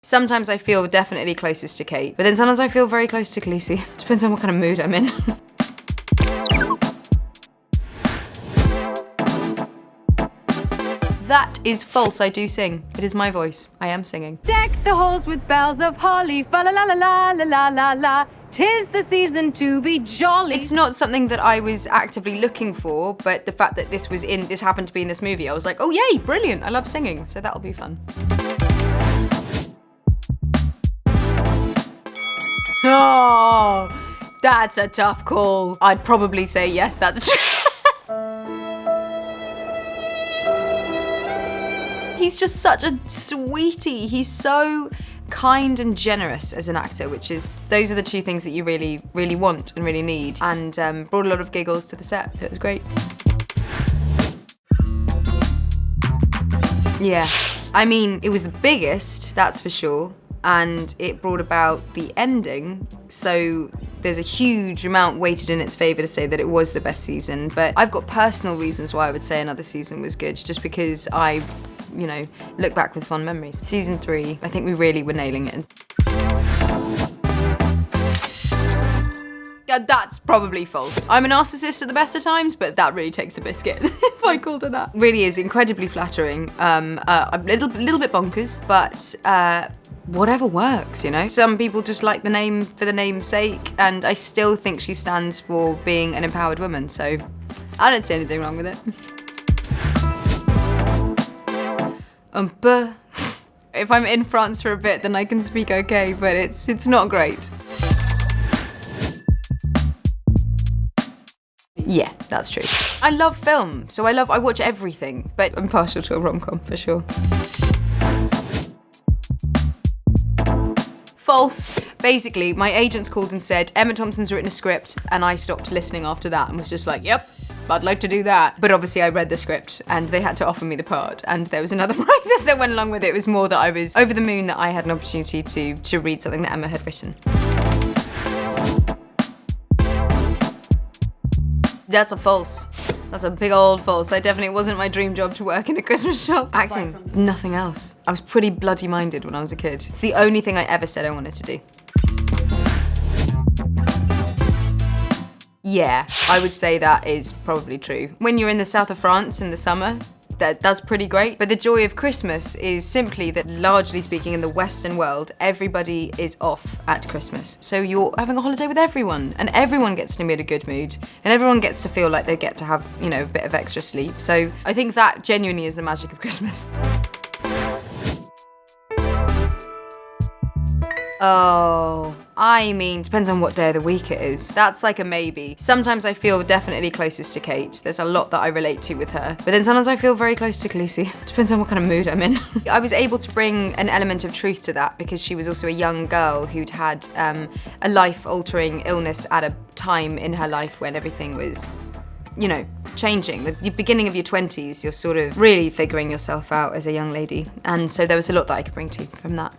Sometimes I feel definitely closest to Kate, but then sometimes I feel very close to Khaleesi. Depends on what kind of mood I'm in. That is false, I do sing. It is my voice. I am singing. Deck the halls with bells of holly, fa la la la la la la la la. 'Tis the season to be jolly. It's not something that I was actively looking for, but the fact that this happened to be in this movie, I was like, oh yay, brilliant, I love singing, so that'll be fun. Oh, that's a tough call. I'd probably say yes, that's true. He's just such a sweetie. He's so kind and generous as an actor, those are the two things that you really, really want and really need, and brought a lot of giggles to the set, so it was great. Yeah, I mean, it was the biggest, that's for sure, and it brought about the ending, so there's a huge amount weighted in its favour to say that it was the best season, but I've got personal reasons why I would say another season was good, just because I look back with fond memories. Season 3, I think we really were nailing it. Yeah, that's probably false. I'm a narcissist at the best of times, but that really takes the biscuit, if I called it that. Really is incredibly flattering. A little bit bonkers, but whatever works, Some people just like the name for the name's sake, and I still think she stands for being an empowered woman, so I don't see anything wrong with it. If I'm in France for a bit, then I can speak okay, but it's not great. Yeah, that's true. I love film, so I watch everything, but I'm partial to a rom-com for sure. False. Basically, my agents called and said, Emma Thompson's written a script, and I stopped listening after that and was just like, yep, I'd like to do that. But obviously I read the script and they had to offer me the part, and there was another process that went along with it. It was more that I was over the moon that I had an opportunity to read something that Emma had written. That's a false. That's a big old false. It definitely wasn't my dream job to work in a Christmas shop. Acting, nothing else. I was pretty bloody minded when I was a kid. It's the only thing I ever said I wanted to do. Yeah, I would say that is probably true. When you're in the south of France in the summer, that's pretty great. But the joy of Christmas is simply that, largely speaking, in the Western world, everybody is off at Christmas. So you're having a holiday with everyone, and everyone gets to be in a good mood, and everyone gets to feel like they get to have, a bit of extra sleep. So I think that genuinely is the magic of Christmas. Oh, I mean, depends on what day of the week it is. That's like a maybe. Sometimes I feel definitely closest to Kate. There's a lot that I relate to with her. But then sometimes I feel very close to Khaleesi. Depends on what kind of mood I'm in. I was able to bring an element of truth to that because she was also a young girl who'd had a life-altering illness at a time in her life when everything was, changing. The beginning of your 20s, you're sort of really figuring yourself out as a young lady. And so there was a lot that I could bring to from that.